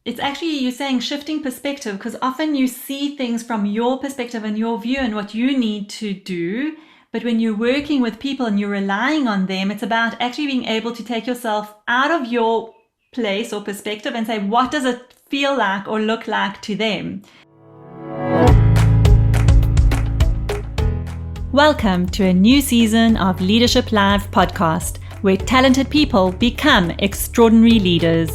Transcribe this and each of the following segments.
it's actually, you're saying shifting perspective, because often you see things from your perspective and your view and what you need to do. But when you're working with people and you're relying on them, it's about actually being able to take yourself out of your place or perspective and say, what does it feel like or look like to them? Welcome to a new season of Leadership Live podcast, where talented people become extraordinary leaders.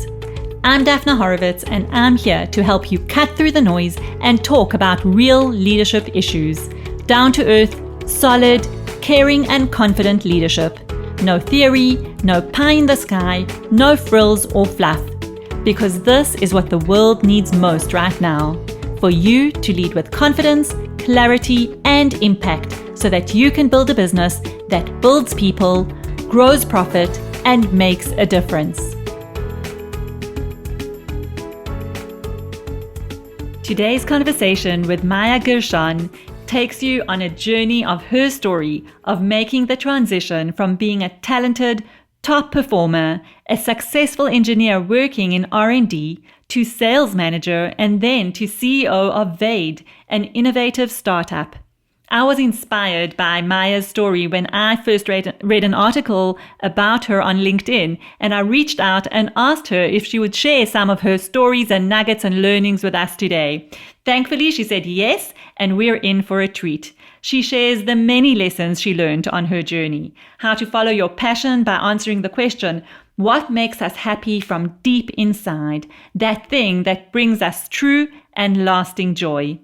I'm Daphne Horowitz, and I'm here to help you cut through the noise and talk about real leadership issues. Down to earth, solid, caring and confident leadership. No theory, no pie in the sky, no frills or fluff. Because this is what the world needs most right now. For you to lead with confidence, clarity and impact, so that you can build a business that builds people, grows profit and makes a difference. Today's conversation with Maya Gershon takes you on a journey of her story of making the transition from being a talented top performer, a successful engineer working in R&D, to sales manager and then to CEO of Vade, an innovative startup. I was inspired by Maya's story when I first read an article about her on LinkedIn, and I reached out and asked her if she would share some of her stories and nuggets and learnings with us today. Thankfully, she said yes, and we're in for a treat. She shares the many lessons she learned on her journey, how to follow your passion by answering the question, what makes us happy from deep inside, that thing that brings us true and lasting joy.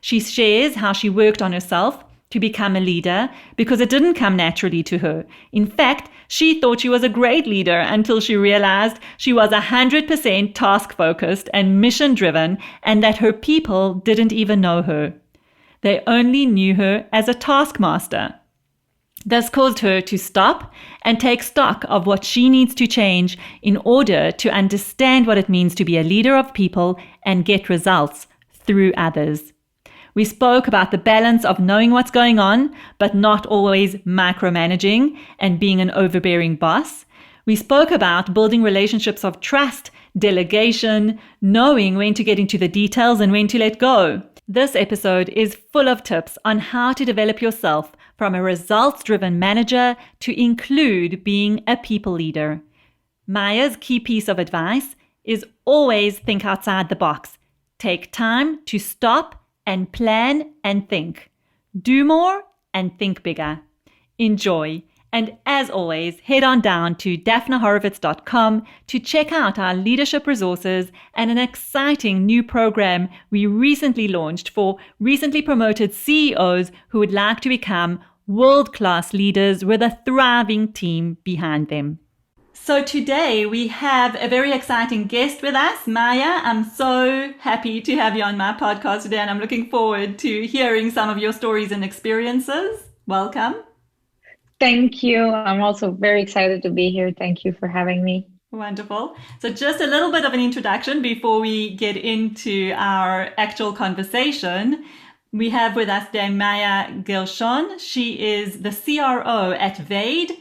She shares how she worked on herself to become a leader because it didn't come naturally to her. In fact, she thought she was a great leader until she realized she was 100% task-focused and mission-driven, and that her people didn't even know her. They only knew her as a taskmaster. This caused her to stop and take stock of what she needs to change in order to understand what it means to be a leader of people and get results through others. We spoke about the balance of knowing what's going on, but not always micromanaging and being an overbearing boss. We spoke about building relationships of trust, delegation, knowing when to get into the details and when to let go. This episode is full of tips on how to develop yourself from a results-driven manager to include being a people leader. Maya's key piece of advice is always think outside the box. Take time to stop and plan and think. Do more and think bigger. Enjoy. And as always, head on down to daphnehorovitz.com to check out our leadership resources and an exciting new program we recently launched for recently promoted CEOs who would like to become world-class leaders with a thriving team behind them. So today we have a very exciting guest with us, Maya. I'm so happy to have you on my podcast today, and I'm looking forward to hearing some of your stories and experiences. Welcome. Thank you. I'm also very excited to be here. Thank you for having me. Wonderful. So just a little bit of an introduction before we get into our actual conversation. We have with us today Maya Gershon. She is the CRO at Vade,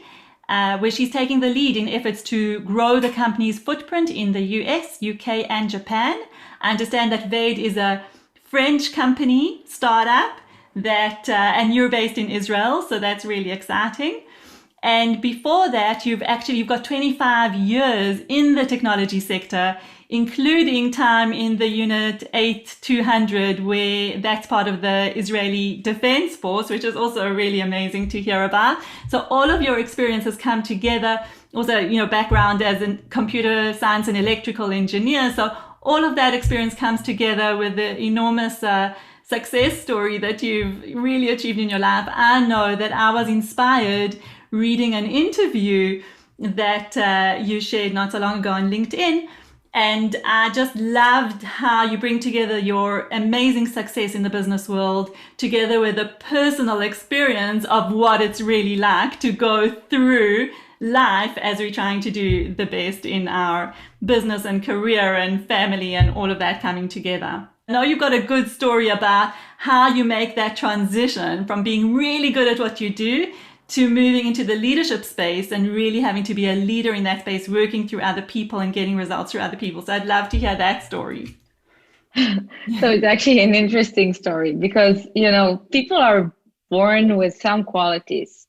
where she's taking the lead in efforts to grow the company's footprint in the US, UK, and Japan. I understand that Vade is a French company, startup, and you're based in Israel, so that's really exciting. And before that, you've got 25 years in the technology sector, including time in the Unit 8200, where that's part of the Israeli Defense Force, which is also really amazing to hear about. So all of your experiences come together. Also, background as a computer science and electrical engineer. So all of that experience comes together with the enormous success story that you've really achieved in your life. I know that I was inspired reading an interview that you shared not so long ago on LinkedIn. And I just loved how you bring together your amazing success in the business world together with a personal experience of what it's really like to go through life as we're trying to do the best in our business and career and family and all of that coming together. I know you've got a good story about how you make that transition from being really good at what you do to moving into the leadership space and really having to be a leader in that space, working through other people and getting results through other people. So I'd love to hear that story. So it's actually an interesting story because, people are born with some qualities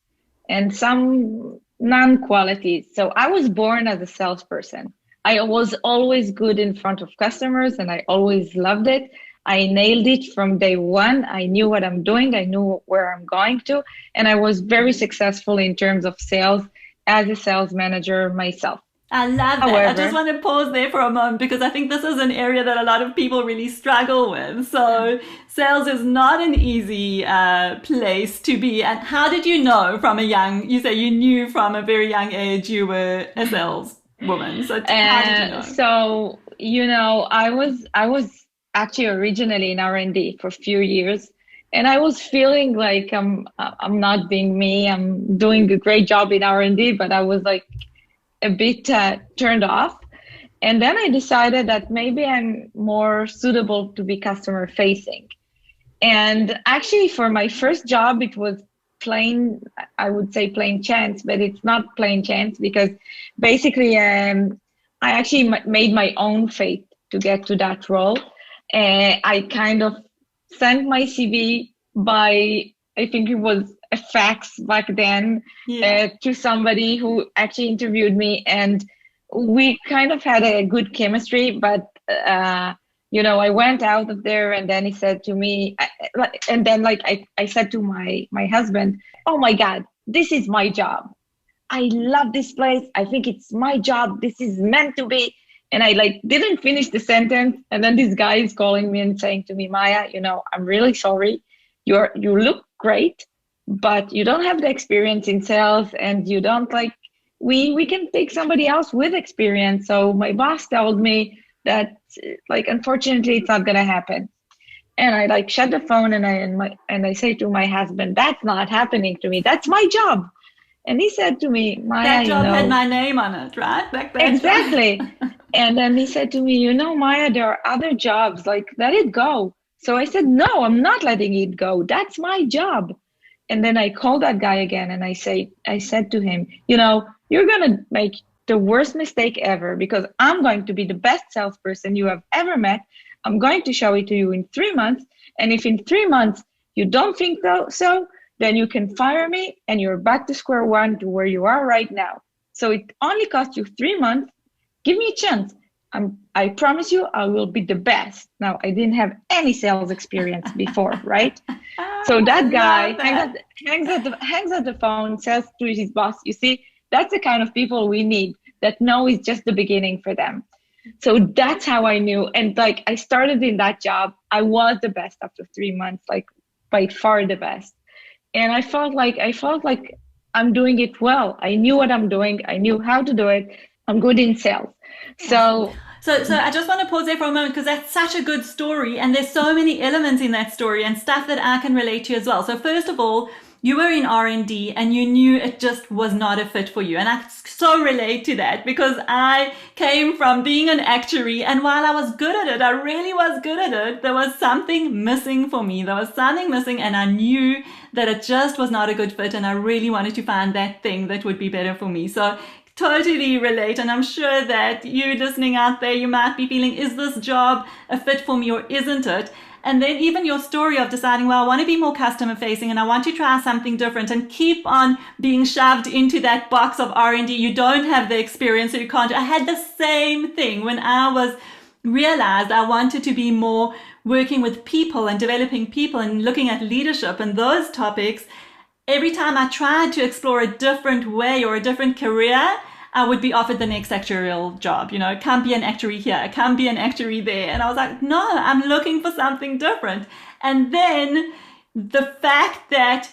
and some non-qualities. So I was born as a salesperson. I was always good in front of customers and I always loved it. I nailed it from day one. I knew what I'm doing. I knew where I'm going to. And I was very successful in terms of sales as a sales manager myself. I love that. However, I just want to pause there for a moment because I think this is an area that a lot of people really struggle with. So sales is not an easy place to be. And how did you know you say you knew from a very young age you were a sales woman. So how did you know? So, I was actually originally in R&D for a few years. And I was feeling like I'm not being me. I'm doing a great job in R&D, but I was like a bit turned off. And then I decided that maybe I'm more suitable to be customer facing. And actually for my first job, it was I would say plain chance, but it's not plain chance because basically I actually made my own fate to get to that role. I kind of sent my CV by, I think it was a fax back then, to somebody who actually interviewed me, and we kind of had a good chemistry, but I went out of there, and then he said to me, I said to my husband, oh my God, this is my job. I love this place. I think it's my job. This is meant to be. And I didn't finish the sentence. And then this guy is calling me and saying to me, Maya, I'm really sorry. You look great, but you don't have the experience in sales, and you don't we can take somebody else with experience. So my boss told me that unfortunately it's not gonna happen. And I shut the phone and I say to my husband, that's not happening to me. That's my job. And he said to me, Maya, that job had my name on it, right? Exactly. And then he said to me, Maya, there are other jobs, let it go. So I said, no, I'm not letting it go. That's my job. And then I called that guy again and I said to him, you're going to make the worst mistake ever because I'm going to be the best salesperson you have ever met. I'm going to show it to you in 3 months. And if in 3 months you don't think so, then you can fire me and you're back to square one to where you are right now. So it only cost you 3 months. Give me a chance. I promise you I will be the best. Now, I didn't have any sales experience before, right? So that guy hangs up the phone, says to his boss, you see, that's the kind of people we need that know it's just the beginning for them. So that's how I knew. And I started in that job. I was the best after 3 months, by far the best. And I felt like I'm doing it well. I knew what I'm doing. I knew how to do it. I'm good in sales. So I just want to pause there for a moment because that's such a good story, and there's so many elements in that story and stuff that I can relate to as well. So first of all, you were in R&D and you knew it just was not a fit for you. And I so relate to that because I came from being an actuary, and while I was good at it, I really was good at it, there was something missing for me. There was something missing, and I knew that it just was not a good fit, and I really wanted to find that thing that would be better for me. So totally relate. And I'm sure that you listening out there, you might be feeling, is this job a fit for me or isn't it? And then even your story of deciding, well, I want to be more customer facing and I want to try something different, and keep on being shoved into that box of R&D. You don't have the experience, so you can't. I had the same thing when I realized I wanted to be more working with people and developing people and looking at leadership and those topics. Every time I tried to explore a different way or a different career, I would be offered the next actuarial job. It can't be an actuary here, it can't be an actuary there. And I was like, no, I'm looking for something different. And then the fact that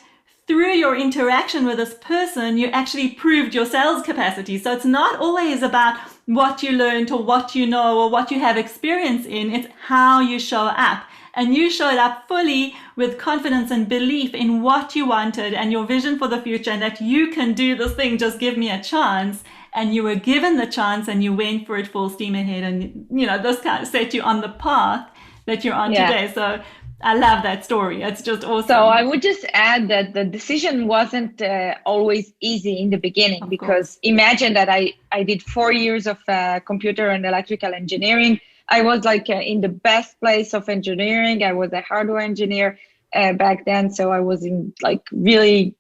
through your interaction with this person, you actually proved your sales capacity. So it's not always about what you learned or what you know or what you have experience in, it's how you show up. And you showed up fully with confidence and belief in what you wanted and your vision for the future, and that you can do this thing, just give me a chance. And you were given the chance and you went for it full steam ahead. And, this kind of set you on the path that you're on today. So I love that story. It's just So I awesome. would just add that the decision wasn't always easy in the beginning, Of because course. imagine that I did 4 years of computer and electrical engineering. I was like in the best place of engineering. I was a hardware engineer back then. So I was in like really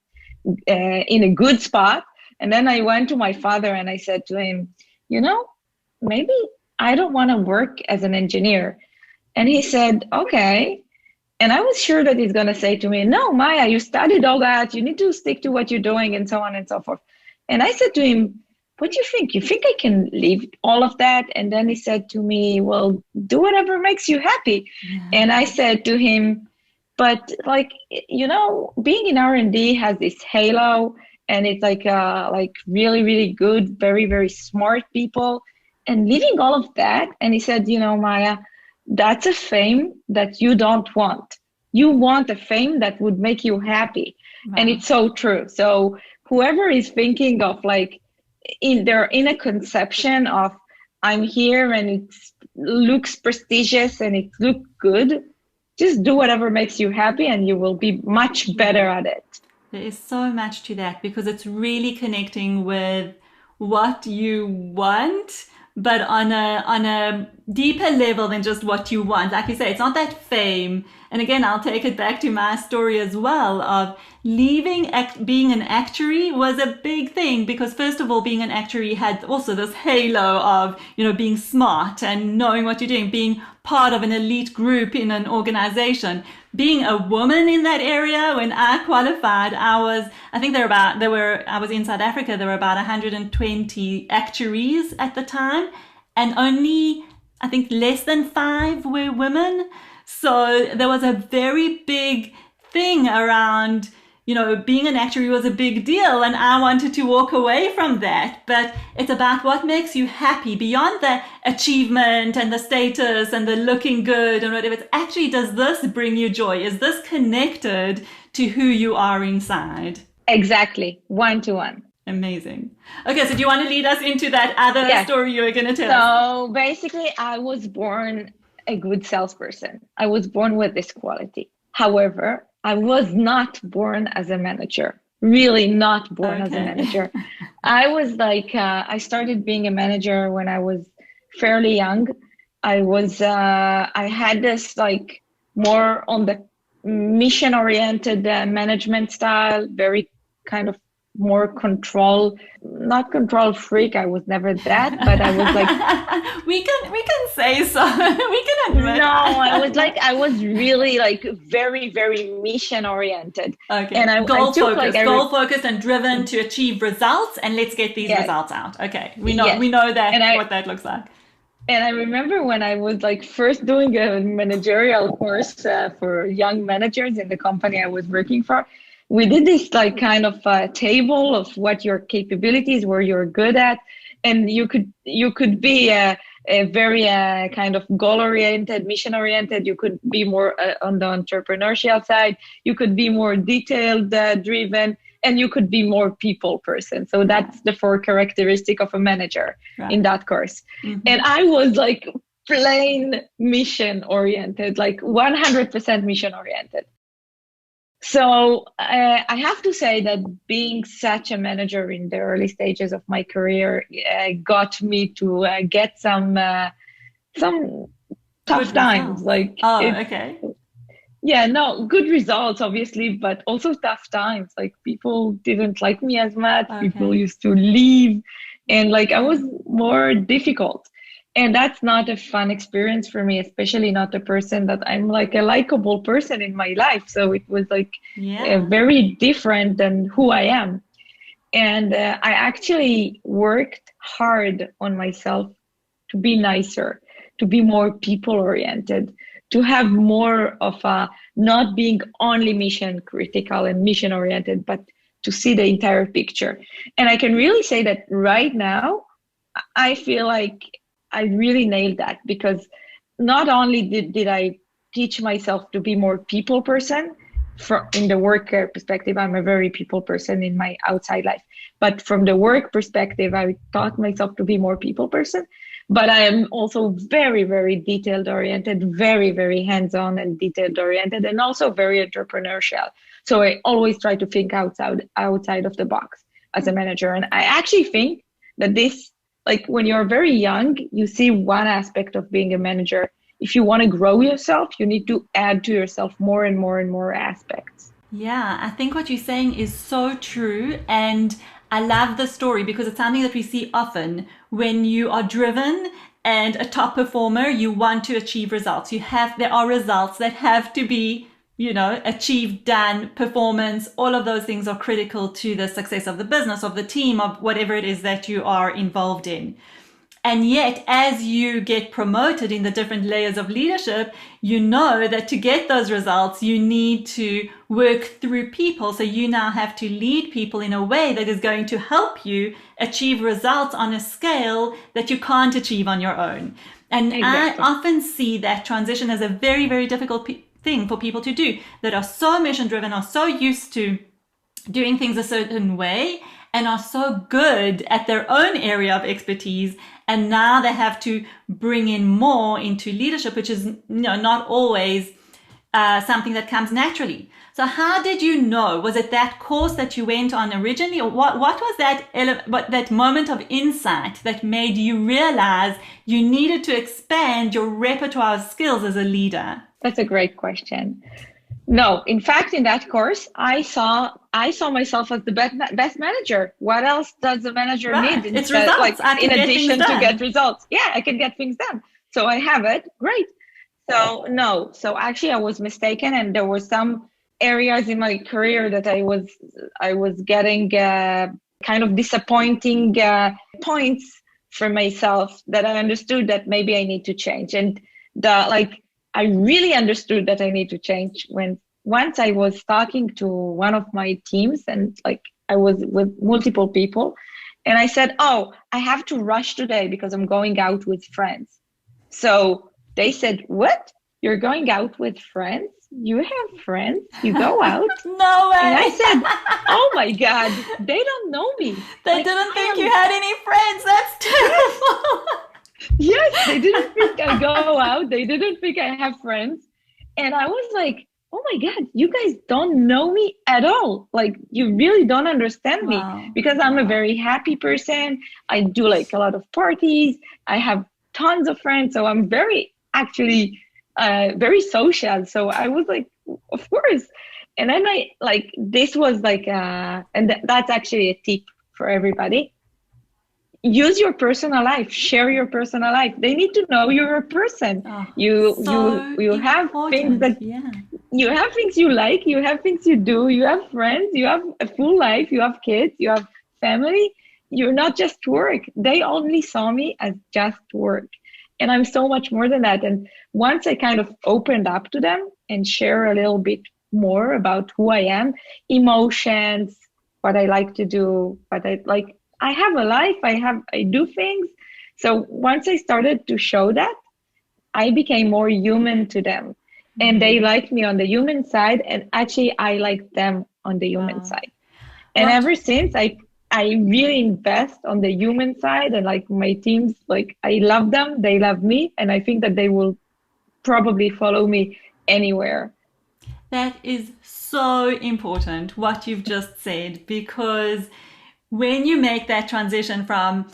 in a good spot. And then I went to my father and I said to him, you know, maybe I don't want to work as an engineer. And he said, okay. And I was sure that he's going to say to me, no, Maya, you studied all that. You need to stick to what you're doing and so on and so forth. And I said to him, what do you think? You think I can leave all of that? And then he said to me, well, do whatever makes you happy. Yeah. And I said to him, but like, being in R&D has this halo, and it's like really, really good, very, very smart people, and leaving all of that. And he said, Maya, that's a fame that you don't want. You want a fame that would make you happy. And Wow. it's so true. So whoever is thinking of like they're in a conception of I'm here and it looks prestigious and it looks good, just do whatever makes you happy and you will be much better Yeah. at it. There is so much to that because it's really connecting with what you want, but on a deeper level than just what you want. Like you say, it's not that fame. And again, I'll take it back to my story as well of leaving being an actuary was a big thing because first of all, being an actuary had also this halo of, being smart and knowing what you're doing, being part of an elite group in an organization. Being a woman in that area, when I qualified, I was in South Africa, there were about 120 actuaries at the time, and only, I think, less than five were women. So there was a very big thing around, being an actuary was a big deal, and I wanted to walk away from that. But it's about what makes you happy beyond the achievement and the status and the looking good and whatever. It's actually, does this bring you joy? Is this connected to who you are inside? Exactly. 1 to 1. Amazing. Okay, so do you want to lead us into that other Yes. story you were going to tell us? So basically, I was born a good salesperson. I was born with this quality. However, I was not born as a manager, really not born as a Okay. manager. I was like, I started being a manager when I was fairly young. I had this like more on the mission oriented management style, very kind of more control, not control freak. I was never that, but I was like, we can say so. We can no, admit. I was really like very, very mission oriented. And Okay. I Goal took like, focused, goal focused and driven to achieve results and let's get these yes, results out. Okay. We know yes. we know And that I, what that looks like. and I remember when I was like first doing a managerial course for young managers in the company I was working for. We did this like kind of table of what your capabilities, where you're good at, and you could be a very kind of goal oriented, mission oriented. You could be more on the entrepreneurial side. You could be more detailed driven, and you could be more people person. So Yeah. that's the four characteristic of a manager in Right. that course. And Mm-hmm. I was like plain mission oriented, like 100% mission oriented. So I have to say that being such a manager in the early stages of my career got me to get some Good tough times. results. Like Oh, it, okay. yeah, no, good results obviously, but also tough times. Like people didn't like me as much. People Okay. used to leave, and like I was Okay. more difficult. And that's not a fun experience for me, especially not a person that I'm like a likable person in my life. So it was like Yeah. very different than who I am. And I actually worked hard on myself to be nicer, to be more people oriented, to have more of a not being only mission critical and mission oriented, but to see the entire picture. And I can really say that right now, I feel like I really nailed that, because not only did I teach myself to be more people person in the work perspective, I'm a very people person in my outside life. But from the work perspective, I taught myself to be more people person. But I am also very, very detailed oriented, very, very hands-on and detailed oriented, and also very entrepreneurial. So I always try to think outside of the box as a manager. And I actually think that this, like when you're very young, you see one aspect of being a manager. If you want to grow yourself, you need to add to yourself more and more and more aspects. Yeah, I think what you're saying is so true. And I love the story because it's something that we see often. When you are driven and a top performer, you want to achieve results. There are results that have to be, achieved, done, performance. All of those things are critical to the success of the business, of the team, of whatever it is that you are involved in. And yet, as you get promoted in the different layers of leadership, you know that to get those results, you need to work through people. So you now have to lead people in a way that is going to help you achieve results on a scale that you can't achieve on your own. And Exactly. I often see that transition as a very, very difficult thing for people to do that are so mission driven, are so used to doing things a certain way, and are so good at their own area of expertise, and now they have to bring in more into leadership, which is not always something that comes naturally. So how did you know? Was it that course that you went on originally, or what was that moment of insight that made you realize you needed to expand your repertoire of skills as a leader? That's a great question. No, in fact, in that course, I saw myself as the best manager. What else does a manager need It's results. like in addition to get done. results? Yeah, I can get things done. So I have it. Great. So no. So actually, I was mistaken, and there were some areas in my career that I was getting kind of disappointing points for myself that I understood that maybe I need to change. And I really understood that I need to change when once I was talking to one of my teams, and I was with multiple people, and I said, "Oh, I have to rush today because I'm going out with friends." So they said, "What? You're going out with friends? You have friends? You go out?" No way. And I said, "Oh my God, they don't know me. They didn't think you had any friends. That's terrible." Yes, they didn't think I go out. They didn't think I have friends. And I was like, oh my God, you guys don't know me at all. Like, you really don't understand me because I'm a very happy person. I do a lot of parties. I have tons of friends. So I'm actually very social. So I was like, of course. And then this was that's actually a tip for everybody. Use your personal life, share your personal life. They need to know you're a person. You have things that you have things you like, you have things you do, you have friends, you have a full life, you have kids, you have family. You're not just work. They only saw me as just work. And I'm so much more than that. And once I kind of opened up to them and share a little bit more about who I am, emotions, what I like to do, I have a life, I do things. So once I started to show that, I became more human to them. And they liked me on the human side, and actually I liked them on the human side. And ever since I really invest on the human side, and my teams, I love them, they love me, and I think that they will probably follow me anywhere. That is so important, what you've just said, because when you make that transition from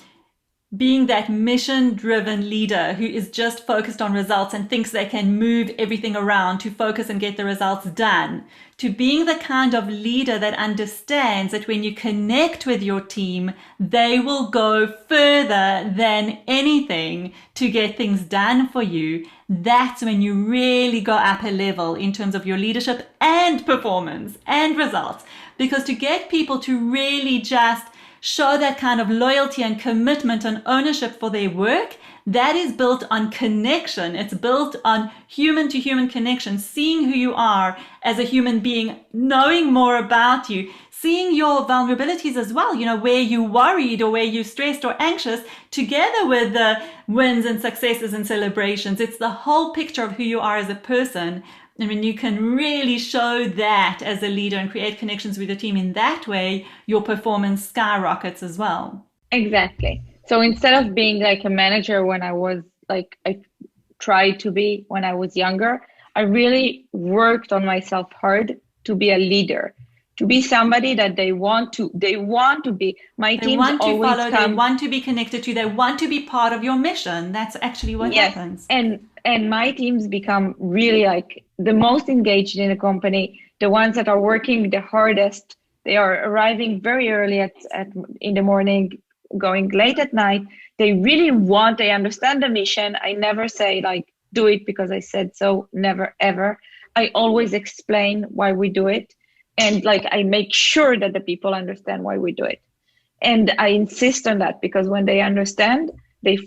being that mission-driven leader who is just focused on results and thinks they can move everything around to focus and get the results done, to being the kind of leader that understands that when you connect with your team, they will go further than anything to get things done for you, that's when you really go up a level in terms of your leadership and performance and results. Because to get people to really just show that kind of loyalty and commitment and ownership for their work, that is built on connection. It's built on human to human connection, seeing who you are as a human being, knowing more about you, seeing your vulnerabilities as well, where you're worried or where you're stressed or anxious, together with the wins and successes and celebrations. It's the whole picture of who you are as a person. And when you can really show that as a leader and create connections with your team in that way, your performance skyrockets as well. Exactly. So instead of being like a manager when I was like, I tried to be when I was younger, I really worked on myself hard to be a leader, to be somebody that they want to be. My They teams want to always follow, they come. want to be connected to, they want to be part of your mission. That's actually what Yes, happens. and my teams become really like the most engaged in the company, the ones that are working the hardest. They are arriving very early at in the morning, going late at night. They really want, they understand the mission. I never say like do it because I said so, never ever. I always explain why we do it, and like I make sure that the people understand why we do it. And I insist on that because when they understand, they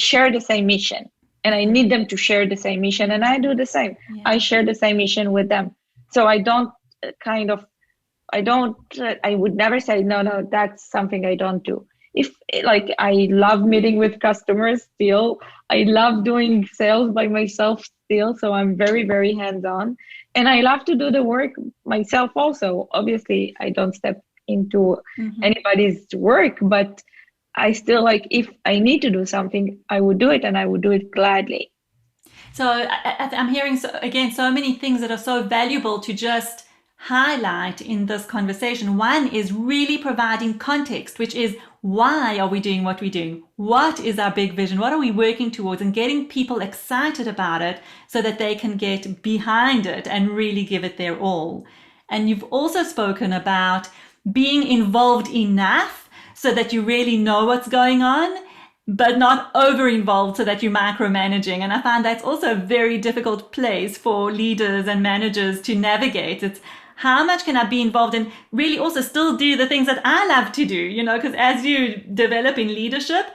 share the same mission, and I need them to share the same mission, and I do the same. Yeah. I share the same mission with them. So I don't kind of I don't I would never say no, that's something I don't do. If like I love meeting with customers still, I love doing sales by myself still, so I'm very very hands on, and I love to do the work myself also. Obviously I don't step into anybody's work, but I still like, if I need to do something, I would do it, and I would do it gladly. So I'm hearing again so many things that are so valuable to just highlight in this conversation. One is really providing context, which is why are we doing what we're doing? What is our big vision? What are we working towards? And getting people excited about it so that they can get behind it and really give it their all. And you've also spoken about being involved enough so that you really know what's going on, but not over involved so that you're micromanaging. And I find that's also a very difficult place for leaders and managers to navigate. It's how much can I be involved and really also still do the things that I love to do, you know, because as you develop in leadership,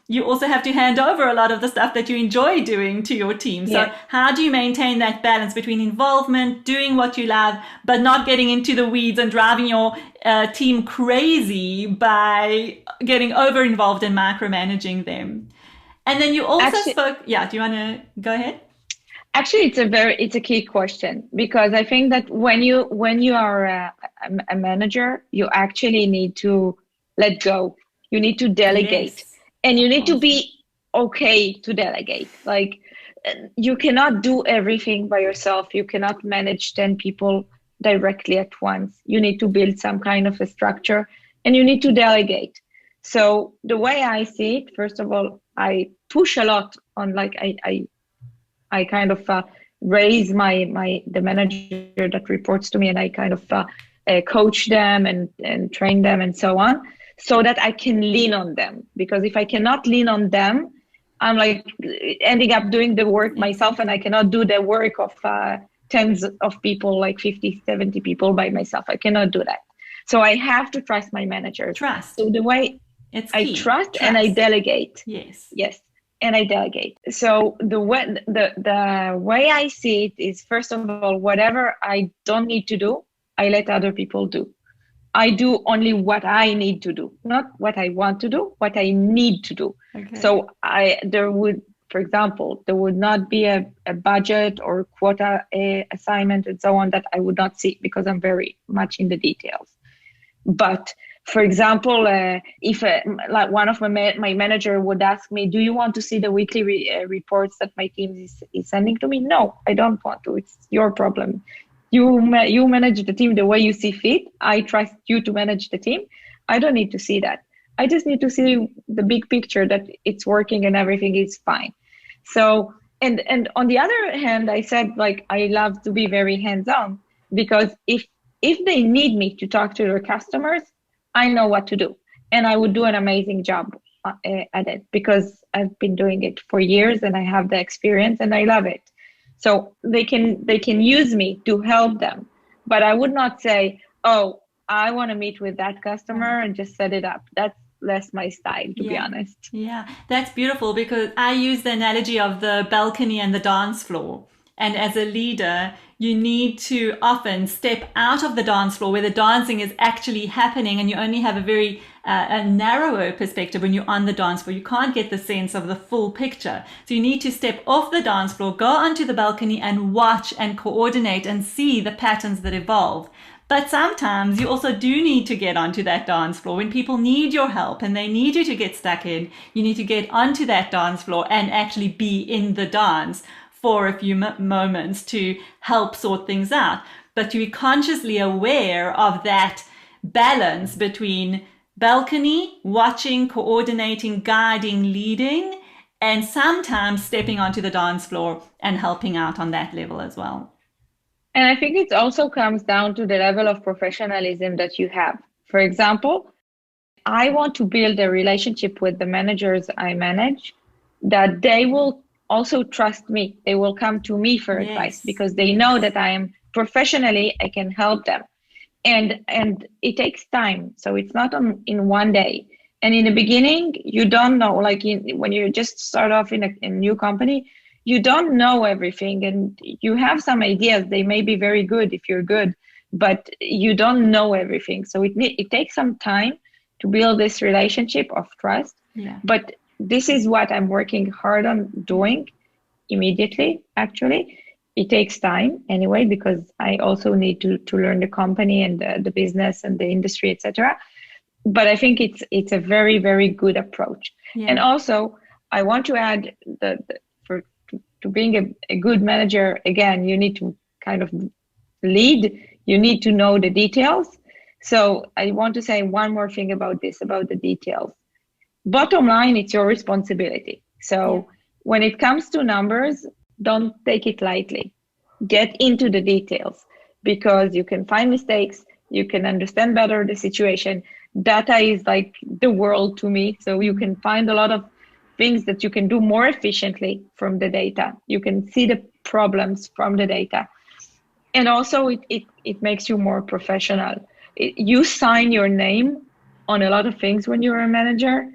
you also have to hand over a lot of the stuff that you enjoy doing to your team. So Yeah. how do you maintain that balance between involvement, doing what you love, but not getting into the weeds and driving your team crazy by getting over involved and micromanaging them? And then you also Actually, spoke, yeah, do you want to go ahead? Actually, it's a key question, because I think that when you are a manager, you actually need to let go. You need to delegate, Yes, and you of need to course. be okay to delegate. Like you cannot do everything by yourself. You cannot manage 10 people directly at once. You need to build some kind of a structure, and you need to delegate. So the way I see it, first of all, I push a lot on, like I kind of raise my the manager that reports to me, and I kind of coach them and train them and so on, so that I can lean on them. Because if I cannot lean on them, I'm like ending up doing the work myself, and I Exactly. cannot do the work of tens of people, like 50, 70 people by myself. I cannot do that. So I have to trust my managers. Trust. So the way It's I key. trust and I Trust. delegate. Yes. Yes, and I delegate. So the way I see it is, first of all, whatever I don't need to do, I let other people do. I do only what I need to do, not what I want to do, what I need to do. Okay. So for example, there would not be a budget or quota assignment and so on that I would not see, because I'm very much in the details. But for example, if like one of my manager would ask me, "Do you want to see the weekly reports that my team is sending to me?" No, I don't want to. It's your problem. You manage the team the way you see fit. I trust you to manage the team. I don't need to see that. I just need to see the big picture, that it's working and everything is fine. So, and on the other hand, I said, like, I love to be very hands-on, because if they need me to talk to their customers, I know what to do, and I would do an amazing job at it, because I've been doing it for years and I have the experience and I love it. So they can use me to help them, but I would not say, "Oh, I want to meet with that Right. customer and just set it up." That's less my style, to be Yeah. honest. Yeah. That's beautiful because I use the analogy of the balcony and the dance floor. And as a leader, you need to often step out of the dance floor where the dancing is actually happening, and you only have a very a narrower perspective when you're on the dance floor. You can't get the sense of the full picture. So you need to step off the dance floor, go onto the balcony and watch and coordinate and see the patterns that evolve. But sometimes you also do need to get onto that dance floor. When people need your help and they need you to get stuck in, you need to get onto that dance floor and actually be in the dance for a few moments to help sort things out. But to be consciously aware of that balance between balcony, watching, coordinating, guiding, leading, and sometimes stepping onto the dance floor and helping out on that level as well. And I think it also comes down to the level of professionalism that you have. For example, I want to build a relationship with the managers I manage that they will also trust me. They will come to me for advice because they know that I am professionally, I can help them. And it takes time. So it's not in one day. And in the beginning, you don't know, like when you just start off in a new company, you don't know everything and you have some ideas. They may be very good if you're good, but you don't know everything. So it takes some time to build this relationship of trust. Yeah. But this is what I'm working hard on doing immediately, actually. It takes time anyway, because I also need to learn the company and the business and the industry, etc. But I think it's a very, very good approach. Yeah. And also, I want to add that to being a good manager, again, you need to kind of lead. You need to know the details. So I want to say one more thing about this, about the details. Bottom line, it's your responsibility. So when it comes to numbers, don't take it lightly. Get into the details because you can find mistakes. You can understand better the situation. Data is like the world to me. So you can find a lot of things that you can do more efficiently from the data. You can see the problems from the data. And also it makes you more professional. You sign your name on a lot of things when you're a manager.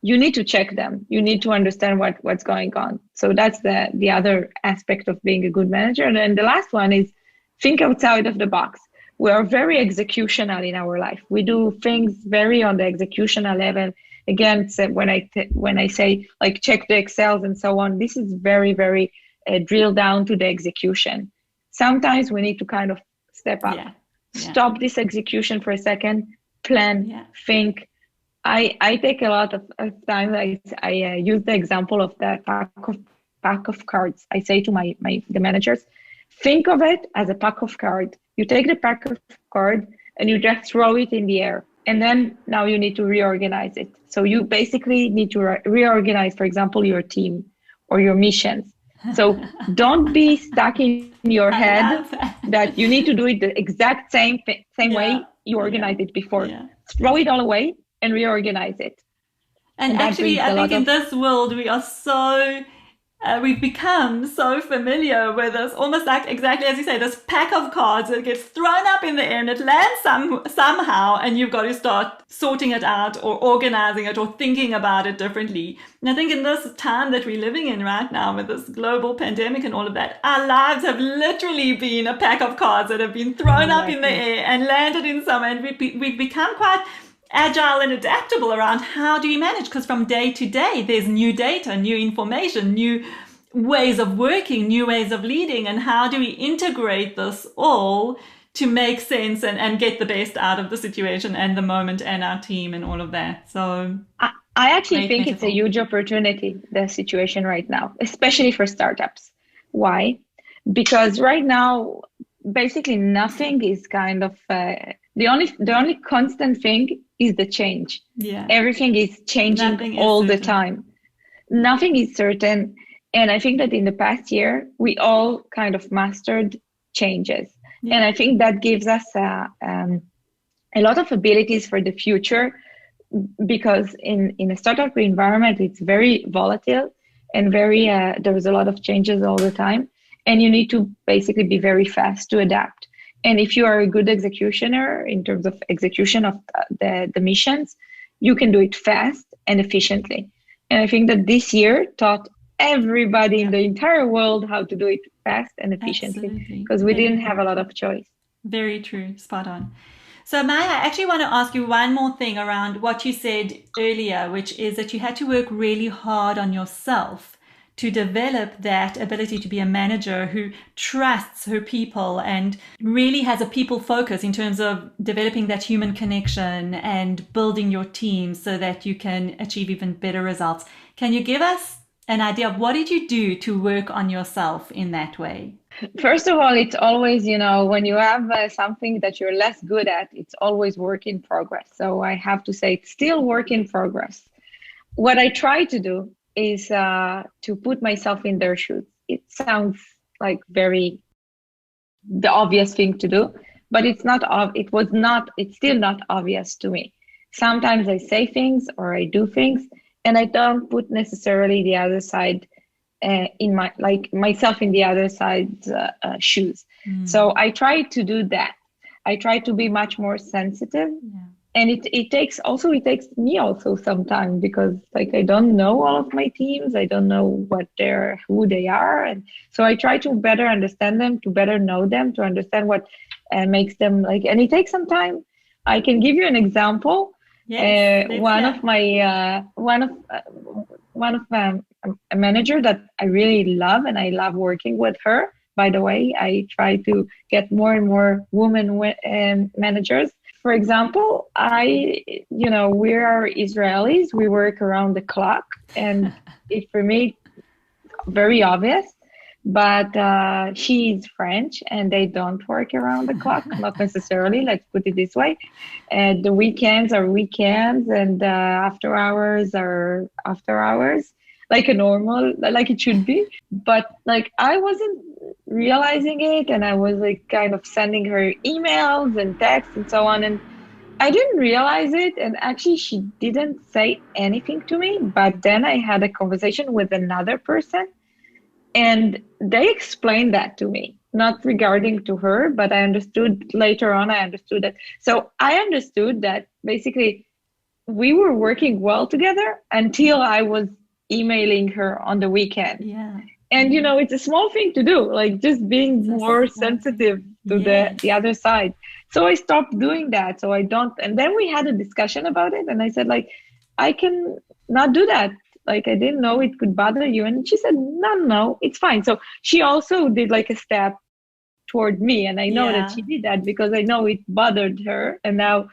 You need to check them. You need to understand what's going on. So that's the other aspect of being a good manager. And then the last one is think outside of the box. We are very executional in our life. We do things very on the executional level. Again, when I say like check the Excels and so on, this is very, very drilled down to the execution. Sometimes we need to kind of step up, stop this execution for a second, plan, think. I take a lot of time. I use the example of the pack of cards. I say to the managers, think of it as a pack of cards. You take the pack of cards and you just throw it in the air. And then now you need to reorganize it. So you basically need to reorganize, for example, your team or your missions. So don't be stuck in your head that you need to do it the exact same way you organized it before. Throw it all away and reorganize it. And actually, I think in this world, we are so, we've become so familiar with this, almost like exactly as you say, this pack of cards that gets thrown up in the air and it lands somehow, and you've got to start sorting it out or organizing it or thinking about it differently. And I think in this time that we're living in right now with this global pandemic and all of that, our lives have literally been a pack of cards that have been thrown up in the air and landed in somewhere, and we've become quite agile and adaptable around how do you manage, because from day to day there's new data, new information, new ways of working, new ways of leading, and how do we integrate this all to make sense and get the best out of the situation and the moment and our team and all of that. So I actually think it's a huge opportunity, the situation right now, especially for startups. Why? Because right now basically nothing is kind of the only constant thing is the change. Everything is changing all the time. Nothing is certain. And I think that in the past year, we all kind of mastered changes. And I think that gives us a lot of abilities for the future, because in a startup environment, it's very volatile and very there's a lot of changes all the time. And you need to basically be very fast to adapt. And if you are a good executioner in terms of execution of the missions, you can do it fast and efficiently. And I think that this year taught everybody in the entire world how to do it fast and efficiently, because we didn't have a lot of choice. Very true. Spot on. So Maya, I actually want to ask you one more thing around what you said earlier, which is that you had to work really hard on yourself to develop that ability to be a manager who trusts her people and really has a people focus in terms of developing that human connection and building your team so that you can achieve even better results. Can you give us an idea of what did you do to work on yourself in that way? First of all, it's always, when you have something that you're less good at, it's always work in progress. So I have to say it's still work in progress. What I try to do is to put myself in their shoes. It sounds like the obvious thing to do, but it's still not obvious to me. Sometimes I say things or I do things and I don't put necessarily the other side myself in the other side's shoes. So I try to do that. I try to be much more sensitive. Yeah. And it takes me also some time because I don't know all of my teams. I don't know who they are. And so I try to better understand them, to better know them, to understand what makes them and it takes some time. I can give you an example. Yes, a manager that I really love and I love working with her. By the way, I try to get more and more women managers. For example, we are Israelis. We work around the clock, and it's for me very obvious. But she's French, and they don't work around the clock, not necessarily. Let's put it this way: the weekends are weekends, and after hours are after hours, like it should be. But I wasn't realizing it, and I was kind of sending her emails and texts and so on, and I didn't realize it. And actually, she didn't say anything to me. But then I had a conversation with another person. And they explained that to me, not regarding to her, but I understood later on, I understood that. So I understood that basically we were working well together until I was emailing her on the weekend. Yeah. And, it's a small thing to do, just being more sensitive to the other side. So I stopped doing that. So I don't. And then we had a discussion about it. And I said, I can not do that. I didn't know it could bother you. And she said, no, it's fine. So she also did a step toward me. And I know that she did that because I know it bothered her. And now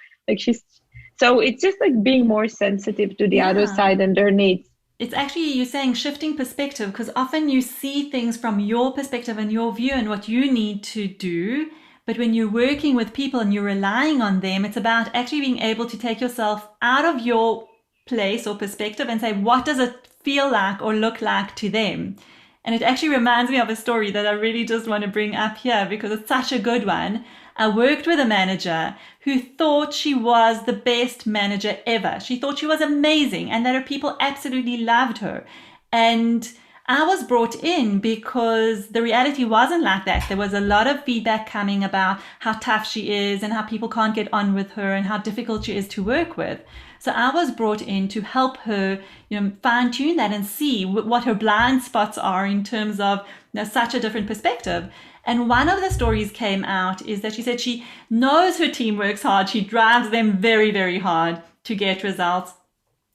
so it's just being more sensitive to the other side and their needs. It's actually, you're saying shifting perspective, because often you see things from your perspective and your view and what you need to do. But when you're working with people and you're relying on them, it's about actually being able to take yourself out of your place or perspective and say, what does it feel like or look like to them? And it actually reminds me of a story that I really just want to bring up here because it's such a good one. I worked with a manager who thought she was the best manager ever. She thought she was amazing and that her people absolutely loved her. And I was brought in because the reality wasn't like that. There was a lot of feedback coming about how tough she is and how people can't get on with her and how difficult she is to work with. So I was brought in to help her, fine tune that and see what her blind spots are in terms of such a different perspective. And one of the stories came out is that she said she knows her team works hard. She drives them very, very hard to get results.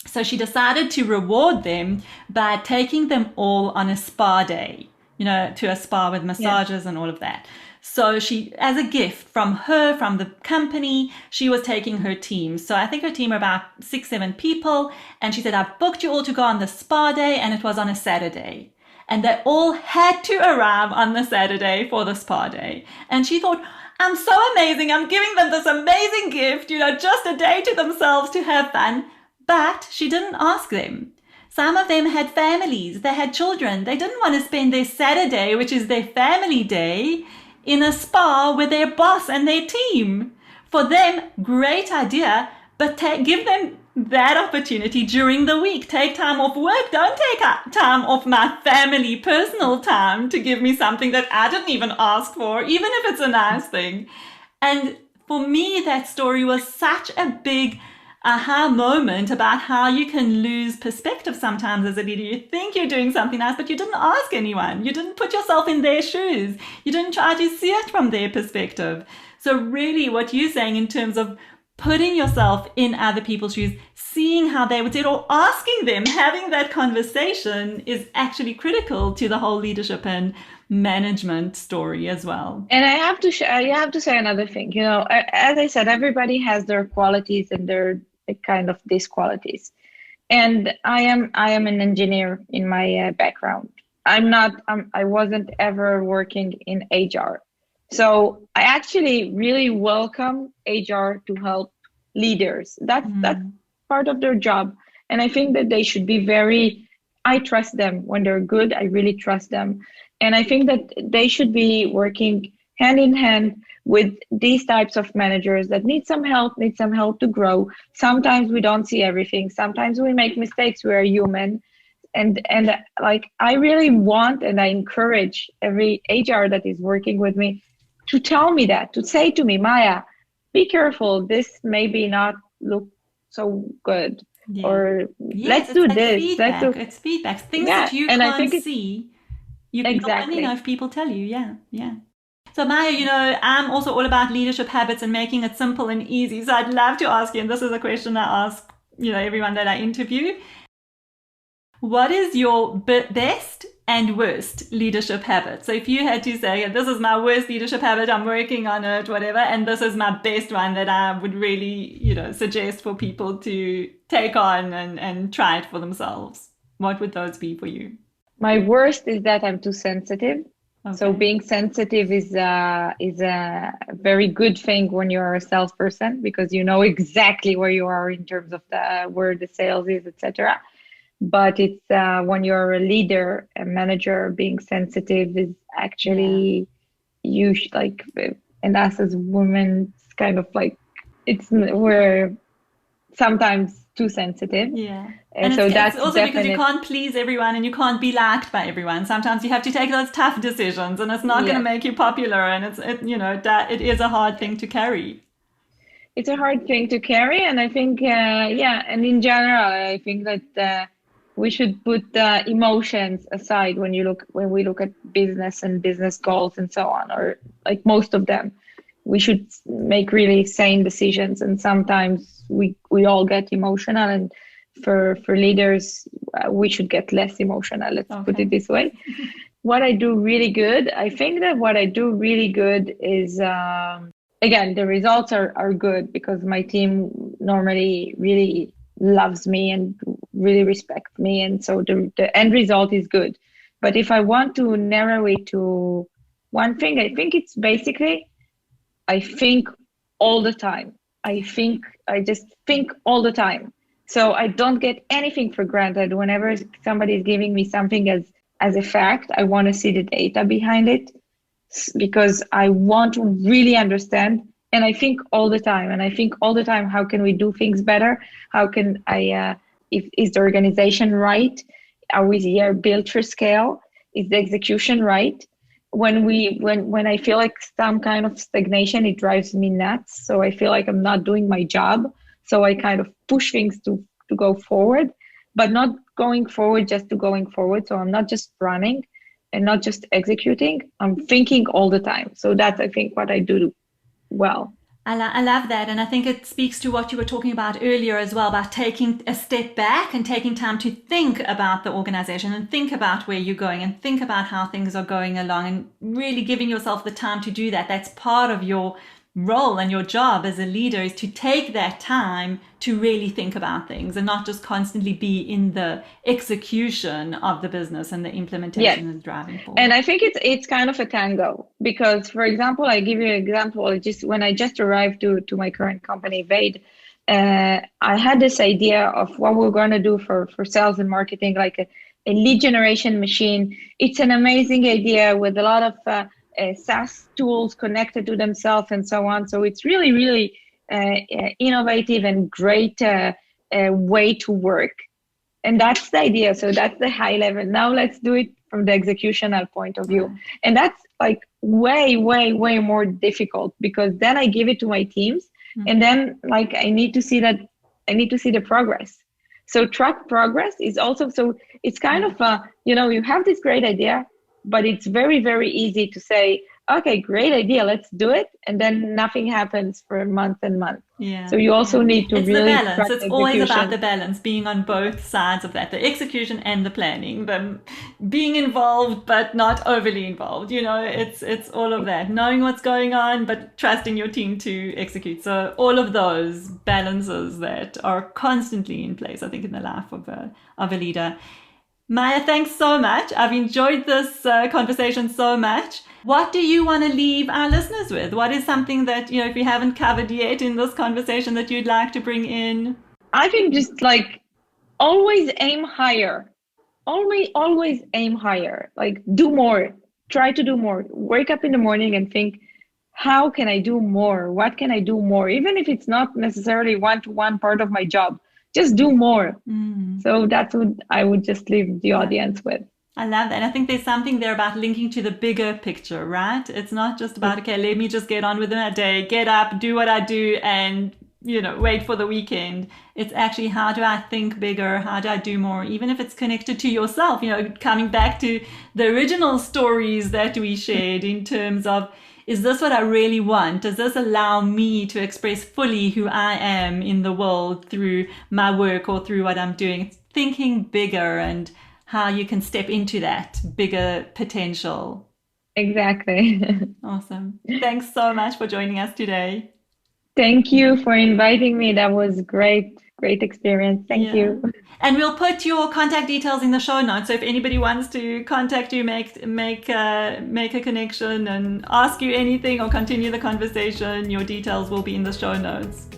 So she decided to reward them by taking them all on a spa day, to a spa with massages and all of that. So she, as a gift from the company, she was taking her team. So I think her team were about 6-7 people. And she said, I've booked you all to go on the spa day. And it was on a Saturday. And they all had to arrive on the Saturday for the spa day. And she thought, I'm so amazing. I'm giving them this amazing gift, just a day to themselves to have fun. But she didn't ask them. Some of them had families. They had children. They didn't want to spend their Saturday, which is their family day, in a spa with their boss and their team. For them, great idea, but give them that opportunity during the week. Take time off work. Don't take time off my family, personal time to give me something that I didn't even ask for, even if it's a nice thing. And for me, that story was such a big aha moment about how you can lose perspective sometimes as a leader. You think you're doing something nice, but you didn't ask anyone. You didn't put yourself in their shoes. You didn't try to see it from their perspective. So really what you're saying in terms of putting yourself in other people's shoes, seeing how they would do it, or asking them, having that conversation is actually critical to the whole leadership and management story as well. And I have to say another thing. As I said, everybody has their qualities and their kind of disqualities. And I am an engineer in my background. I wasn't ever working in HR. So I actually really welcome HR to help leaders. That's part of their job. And I think that they should be I trust them when they're good. I really trust them. And I think that they should be working hand in hand with these types of managers that need some help to grow. Sometimes we don't see everything. Sometimes we make mistakes. We are human. And like, I really want and I encourage every HR that is working with me to tell me that, to say to me, Maya, be careful. This maybe not look so good. Yeah. Or let's do this. Feedback. It's feedback. Things that you can't see. You only know if people tell you. Yeah. So Maya, I'm also all about leadership habits and making it simple and easy. So I'd love to ask you, and this is a question I ask, everyone that I interview. What is your best and worst leadership habit? So if you had to say, this is my worst leadership habit, I'm working on it, whatever, and this is my best one that I would really, suggest for people to take on and try it for themselves, what would those be for you? My worst is that I'm too sensitive. Okay. So being sensitive is a very good thing when you're a salesperson, because you know exactly where you are in terms of where the sales is, etc. But it's when you're a leader, a manager, being sensitive is actually and us as women, it's kind of like we're sometimes too sensitive. Yeah. And so that's also definitely, because you can't please everyone and you can't be liked by everyone. Sometimes you have to take those tough decisions, and it's not going to make you popular, and it is a hard thing to carry. It's a hard thing to carry, and I think and in general I think that we should put the emotions aside when we look at business and business goals and so on, or like most of them. We should make really sane decisions, and sometimes we all get emotional, and for leaders we should get less emotional. Let's put it this way. What I do really good, I think that what I do really good is again, the results are good because my team normally really loves me and really respects me, and so the end result is good. But if I want to narrow it to one thing, I think it's basically I think all the time. I just think all the time. So I don't get anything for granted. Whenever somebody is giving me something as a fact, I want to see the data behind it, because I want to really understand. And I think all the time. And I think all the time, how can we do things better? How can is the organization right? Are we here built for scale? Is the execution right? When I feel like some kind of stagnation, it drives me nuts. So I feel like I'm not doing my job. So I kind of push things to go forward, but not going forward just to going forward. So I'm not just running and not just executing. I'm thinking all the time. So that's, I think, what I do well. I love that. And I think it speaks to what you were talking about earlier as well, about taking a step back and taking time to think about the organization and think about where you're going and think about how things are going along, and really giving yourself the time to do that. That's part of your role and your job as a leader, is to take that time to really think about things and not just constantly be in the execution of the business and the implementation and driving forward. And I think it's kind of a tango, because, for example, I give you an example. When I just arrived to my current company, Vade, I had this idea of what we're going to do for sales and marketing, like a lead generation machine. It's an amazing idea with a lot of SaaS tools connected to themselves and so on. So it's really, really innovative and great way to work. And that's the idea. So that's the high level. Now let's do it from the executional point of view. And that's like way, way, way more difficult, because then I give it to my teams, and then like I need to see the progress. So track progress is also, so it's kind of, you have this great idea, but it's very, very easy to say, okay, great idea, let's do it. And then nothing happens for a month and month. Yeah. So you also need to It's the really balance. track It's the always about the execution. balance, being on both sides of that, the execution and the planning, the being involved but not overly involved. It's all of that. Knowing what's going on but trusting your team to execute. So all of those balances that are constantly in place, I think, in the life of a leader. Maya, thanks so much. I've enjoyed this conversation so much. What do you want to leave our listeners with? What is something that, if you haven't covered yet in this conversation, that you'd like to bring in? I think just like always aim higher. Always aim higher. Like do more. Try to do more. Wake up in the morning and think, how can I do more? What can I do more? Even if it's not necessarily one-to-one part of my job, just do more. So that's what I would just leave the audience with. I love that. And I think there's something there about linking to the bigger picture, right? It's not just about, okay, let me just get on with my day, get up, do what I do, and, wait for the weekend. It's actually, how do I think bigger? How do I do more? Even if it's connected to yourself, coming back to the original stories that we shared in terms of, is this what I really want? Does this allow me to express fully who I am in the world through my work or through what I'm doing? It's thinking bigger and how you can step into that bigger potential. Exactly. Awesome. Thanks so much for joining us today. Thank you for inviting me. That was great. Great experience. Thank you. And we'll put your contact details in the show notes. So if anybody wants to contact you, make a connection and ask you anything or continue the conversation, your details will be in the show notes.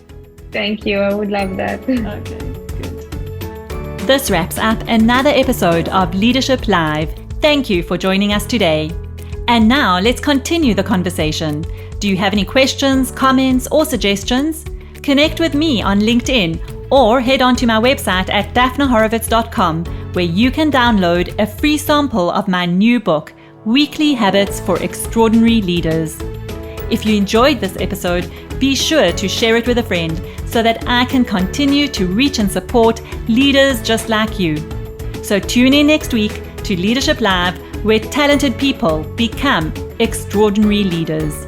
Thank you. I would love that. Okay, good. This wraps up another episode of Leadership Live. Thank you for joining us today. And now let's continue the conversation. Do you have any questions, comments, or suggestions? Connect with me on LinkedIn or head on to my website at daphnahorovitz.com, where you can download a free sample of my new book, Weekly Habits for Extraordinary Leaders. If you enjoyed this episode, be sure to share it with a friend so that I can continue to reach and support leaders just like you. So tune in next week to Leadership Live, where talented people become extraordinary leaders.